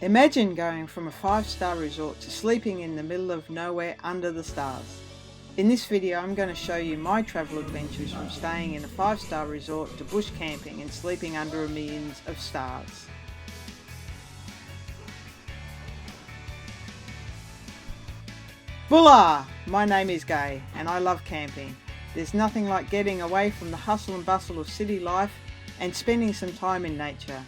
Imagine going from a 5-star resort to sleeping in the middle of nowhere under the stars. In this video I'm going to show you my travel adventures from staying in a 5-star resort to bush camping and sleeping under millions of stars. Bula! My name is Gay and I love camping. There's nothing like getting away from the hustle and bustle of city life and spending some time in nature,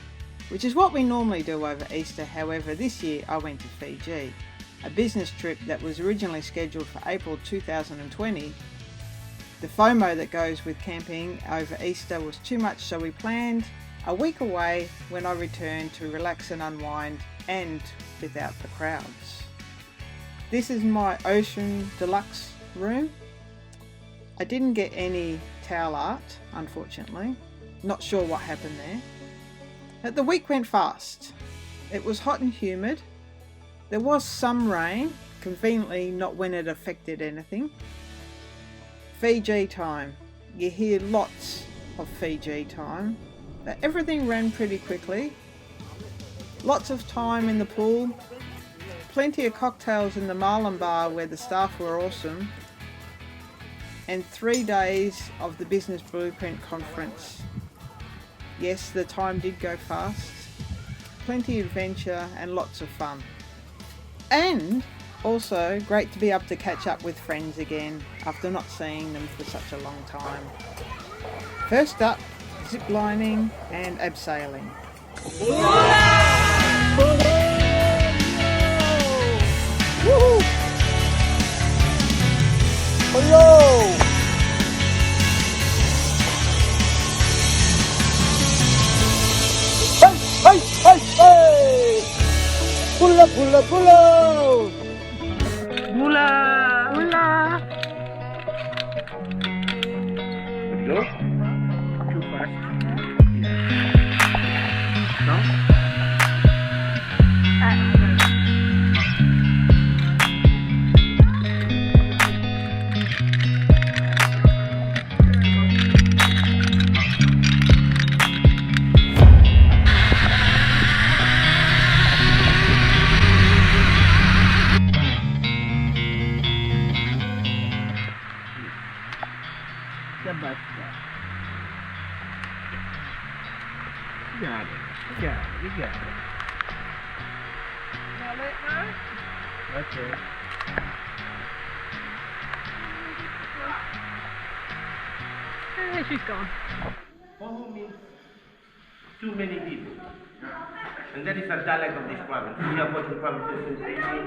which is what we normally do over Easter. However, this year I went to Fiji, a business trip that was originally scheduled for April 2020. The FOMO that goes with camping over Easter was too much, so we planned a week away when I returned to relax and unwind and without the crowds. This is my Ocean Deluxe room. I didn't get any towel art, unfortunately. Not sure what happened there. But the week went fast. It was hot and humid. There was some rain, conveniently not when it affected anything. Fiji time. You hear lots of Fiji time, but everything ran pretty quickly. Lots of time in the pool. Plenty of cocktails in the Marlin bar where the staff were awesome. And 3 days of the Business Blueprint conference. Yes, the time did go fast. Plenty of adventure and lots of fun. And also great to be able to catch up with friends again after not seeing them for such a long time. First up, zip lining and abseiling. Woohoo! Hello! Hey, hey, hey! Pula, pula, pula! Pula! Pula! Go? Too fast. No? You got it. Now let go. That's it. She's gone. Poho means too many people. And that is a dialect of this province. We have different provinces in Fiji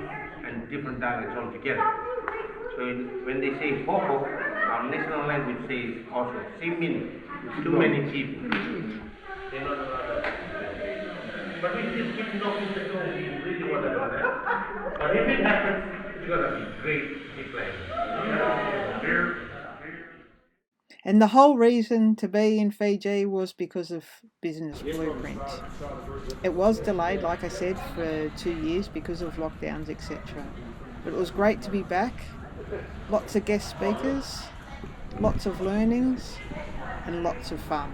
and different dialects altogether. So when they say poho, our national language says also same meaning. Too many people. They're not allowed that. But we just keep knocking the door. We really want to know that. But if it happens, it's going to be great. Big plan. And the whole reason to be in Fiji was because of Business Blueprint. It was delayed, like I said, for 2 years because of lockdowns, etc. But it was great to be back. Lots of guest speakers, lots of learnings, and lots of fun.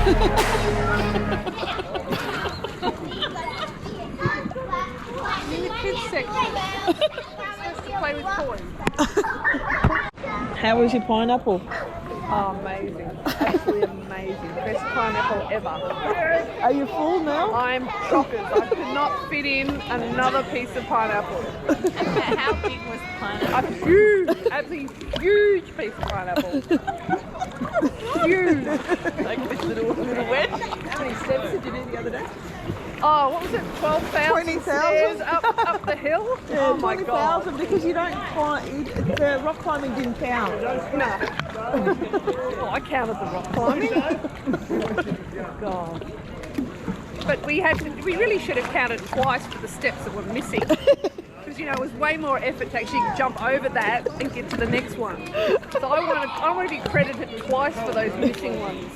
In the kids section. Supposed to play with toys. How was your pineapple? Oh, amazing. Absolutely amazing. Best pineapple ever. Are you full now? I'm chockers. I could not fit in another piece of pineapple. How big was the pineapple? A huge, absolutely huge piece of pineapple. Huge. Like this little wedge. How many steps did you do the other day? Oh, what was it? 12,000 20,000? stairs up the hill? Yeah, oh my God. 20,000 because you don't climb, the rock climbing didn't count. No. Well, I counted the rock climbing. God. But we really should have counted twice for the steps that were missing. Because, you know, it was way more effort to actually jump over that and get to the next one. So I want to be credited twice for those missing ones.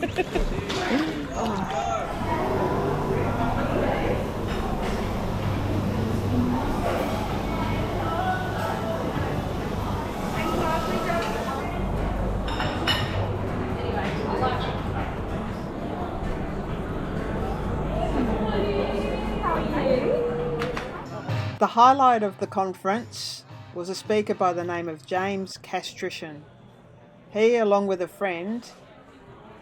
The highlight of the conference was a speaker by the name of James Castrician. He, along with a friend,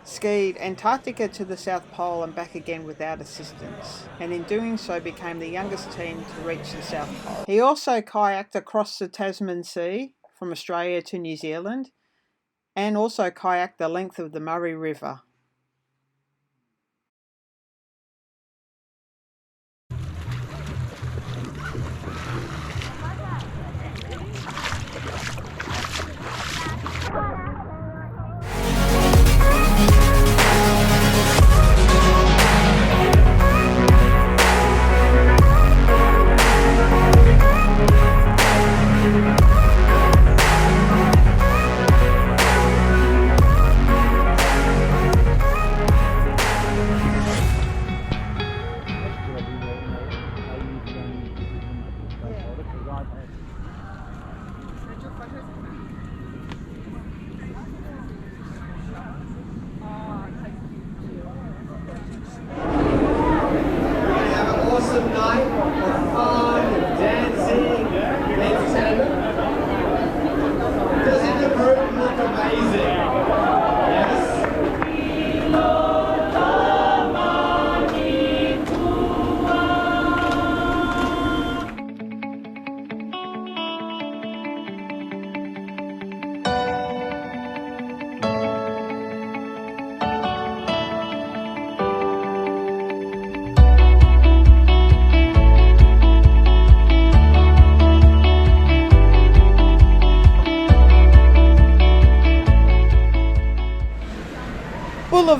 skied Antarctica to the South Pole and back again without assistance, and in doing so became the youngest team to reach the South Pole. He also kayaked across the Tasman Sea from Australia to New Zealand, and also kayaked the length of the Murray River.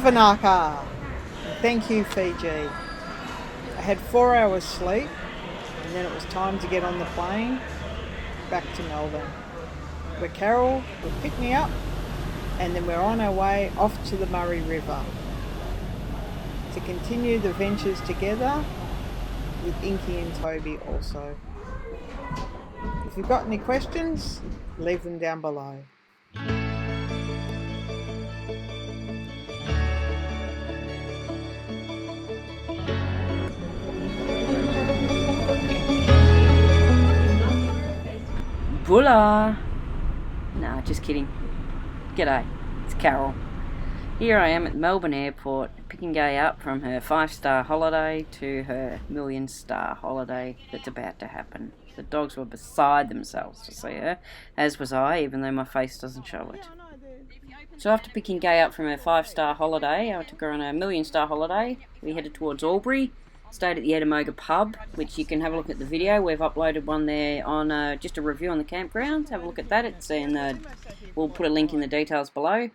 Vanaka. Thank you, Fiji. I had 4 hours sleep and then it was time to get on the plane back to Melbourne, where Carol will pick me up, and then we're on our way off to the Murray River to continue the ventures together with Inky and Toby also. If you've got any questions, leave them down below. Bula! Nah, just kidding. G'day, it's Carol. Here I am at the Melbourne airport, picking Gay up from her 5-star holiday to her 1,000,000-star holiday that's about to happen. The dogs were beside themselves to see her, as was I, even though my face doesn't show it. So after picking Gay up from her 5-star holiday, I took her on a 1,000,000-star holiday. We headed towards Albury, stayed at the Ettamogah Pub, which you can have a look at the video. We've uploaded one there on just a review on the campground. Have a look at that. It's in we'll put a link in the details below.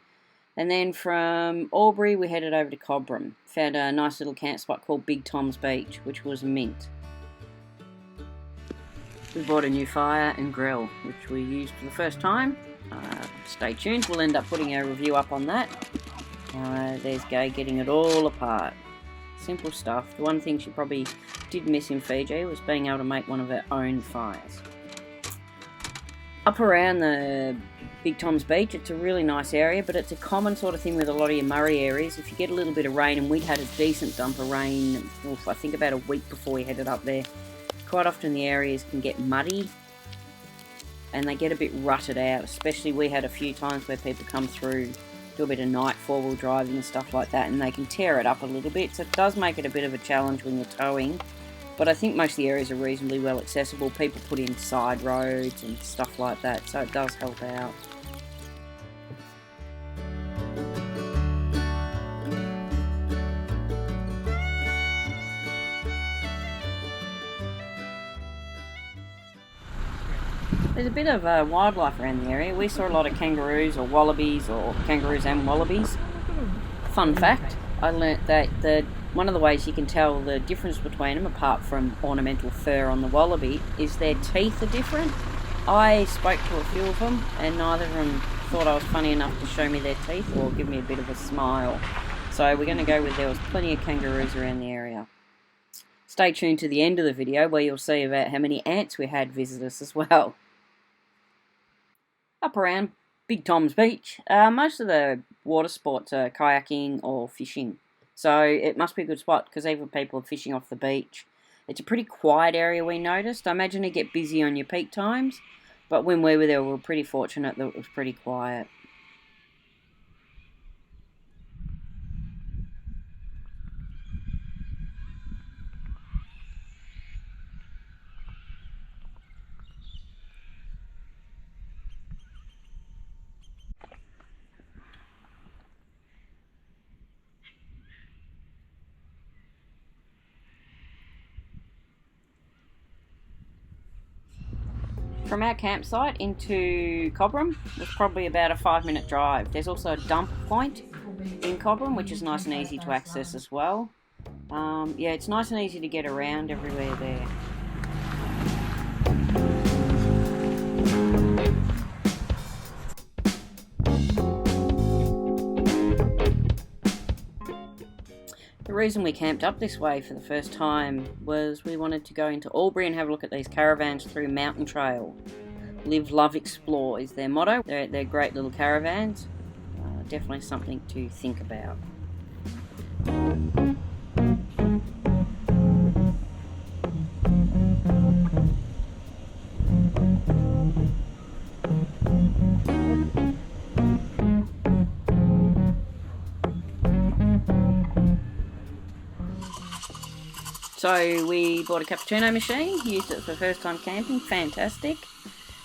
And then from Albury, we headed over to Cobram. Found a nice little camp spot called Big Tom's Beach, which was mint. We bought a new fire and grill, which we used for the first time. Stay tuned. We'll end up putting a review up on that. There's Gay getting it all apart. Simple stuff. The one thing she probably did miss in Fiji was being able to make one of her own fires. Up around the Big Tom's Beach. It's a really nice area, but it's a common sort of thing with a lot of your Murray areas. If you get a little bit of rain, and we'd had a decent dump of rain, I think about a week before we headed up there, quite often the areas can get muddy and they get a bit rutted out. Especially we had a few times where people come through, do a bit of night four-wheel driving and stuff like that, and they can tear it up a little bit, so it does make it a bit of a challenge when you're towing. But I think most of the areas are reasonably well accessible. People put in side roads and stuff like that, so it does help out. There's a bit of wildlife around the area. We saw a lot of kangaroos or wallabies, or kangaroos and wallabies. Fun fact, I learnt that one of the ways you can tell the difference between them, apart from ornamental fur on the wallaby, is their teeth are different. I spoke to a few of them, and neither of them thought I was funny enough to show me their teeth or give me a bit of a smile. So we're going to go with there was plenty of kangaroos around the area. Stay tuned to the end of the video where you'll see about how many ants we had visit us as well. Up around Big Tom's Beach, most of the water sports are kayaking or fishing. So it must be a good spot because even people are fishing off the beach. It's a pretty quiet area, we noticed. I imagine it get busy on your peak times, but when we were there we were pretty fortunate that it was pretty quiet. From our campsite into Cobram was probably about a 5-minute drive. There's also a dump point in Cobram, which is nice and easy to access as well. Yeah, it's nice and easy to get around everywhere there. The reason we camped up this way for the first time was we wanted to go into Albury and have a look at these caravans through Mountain Trail. Live, love, explore is their motto. They're great little caravans. Definitely something to think about. So we bought a cappuccino machine, used it for the first time camping, fantastic.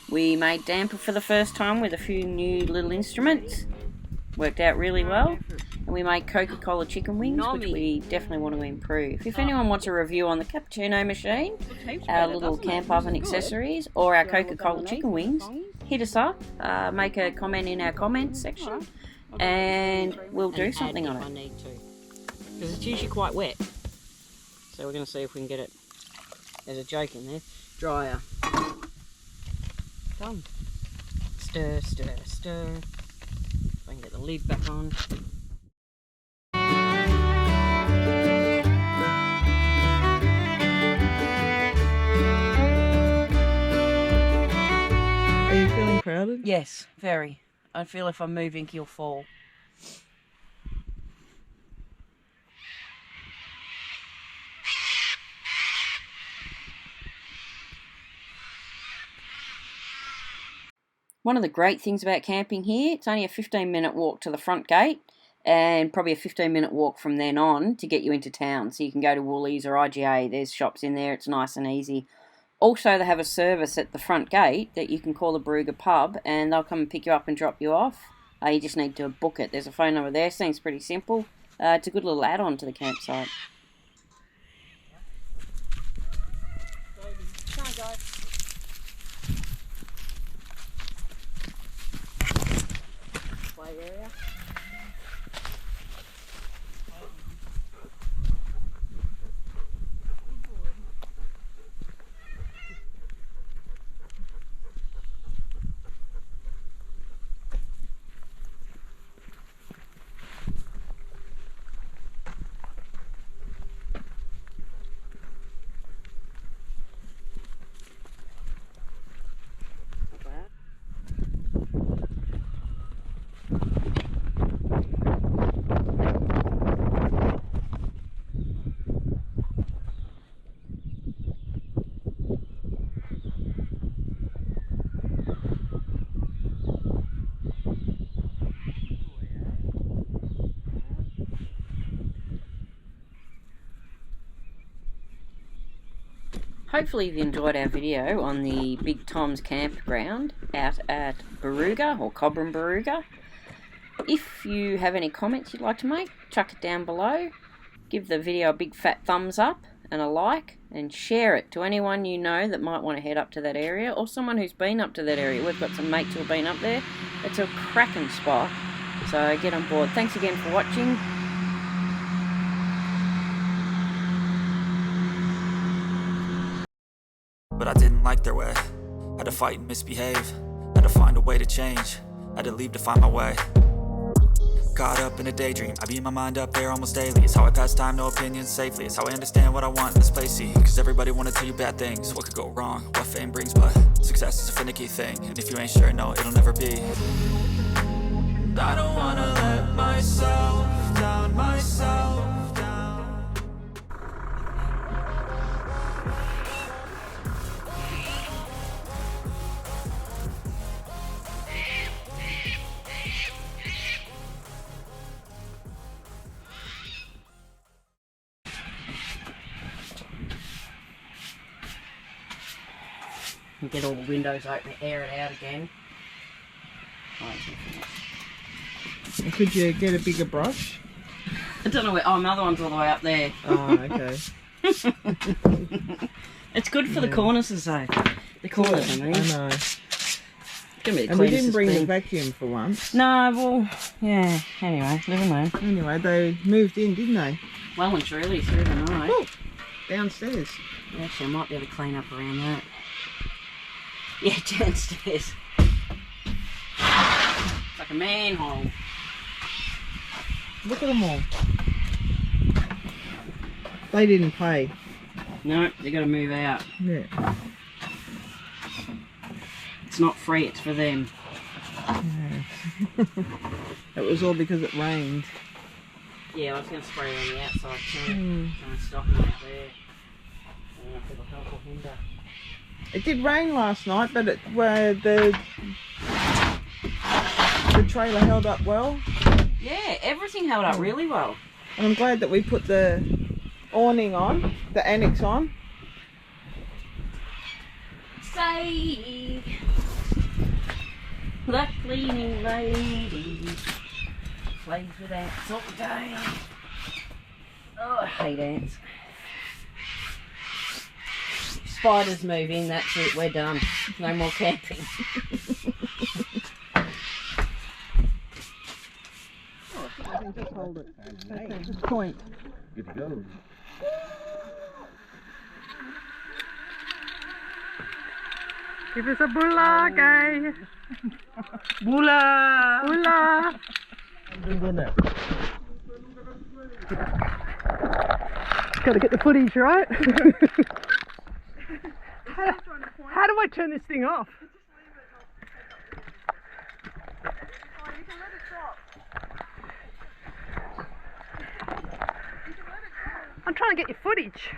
We made damper for the first time with a few new little instruments, worked out really well. And we made Coca-Cola chicken wings, which we definitely want to improve. If anyone wants a review on the cappuccino machine, our little camp oven accessories, or our Coca-Cola chicken wings, hit us up, make a comment in our comments section, and we'll do something on it. I need to, because it's usually quite wet. So we're going to see if we can get it, there's a joke in there, drier. Done. Stir, stir, stir. If I can get the lid back on. Are you feeling crowded? Yes, very. I feel if I move, Inky will fall. One of the great things about camping here, it's only a 15-minute walk to the front gate and probably a 15-minute walk from then on to get you into town. So you can go to Woolies or IGA, there's shops in there, it's nice and easy. Also, they have a service at the front gate that you can call the Ettamogah Pub and they'll come and pick you up and drop you off. You just need to book it. There's a phone number there, seems pretty simple. It's a good little add-on to the campsite. Come on, guys. Play area. hopefully you've enjoyed our video on the Big Tom's campground out at Barooga, or Cobram Barooga. If you have any comments you'd like to make, chuck it down below. Give the video a big fat thumbs up and a like, and share it to anyone you know that might want to head up to that area, or someone who's been up to that area. We've got some mates who have been up there. It's a cracking spot, so get on board. Thanks again for watching. But I didn't like their way. Had to fight and misbehave. Had to find a way to change. Had to leave to find my way. Caught up in a daydream, I beat my mind up there almost daily. It's how I pass time, no opinions safely. It's how I understand what I want in this place, see. Cause everybody wanna tell you bad things, what could go wrong, what fame brings. But success is a finicky thing, and if you ain't sure, no, it'll never be. I don't wanna let myself down, myself down. And get all the windows open, air it out again. Could you get a bigger brush? I don't know where. Oh, another one's all the way up there. Oh, okay. It's good for the cornices though. The corners, I mean. I know. It's gonna be the And we didn't cleanest bring the thing. vacuum for once. No, well, yeah. Anyway, never mind. Anyway, they moved in, didn't they? Well and truly through the night. Oh, downstairs. Actually, I might be able to clean up around that. Yeah, downstairs. It's like a manhole. Look at them all. They didn't pay. No, they got to move out. Yeah. It's not free, it's for them. Yeah. It was all because it rained. Yeah, I was going to spray it on the outside too. Trying to stop them up there. I don't know if it'll help or hinder. It did rain last night, but it the trailer held up well. Yeah, everything held up really well. And I'm glad that we put the awning on, the annex on. Say, the cleaning lady plays with ants all day. Oh, I hate ants. Spiders move in, that's it, we're done. No more camping. I can just hold it. Okay, just point. Good to go. Give us a bulla, guy. Bula! Bulla. Got to get the footage right. How do I turn this thing off? I'm trying to get your footage.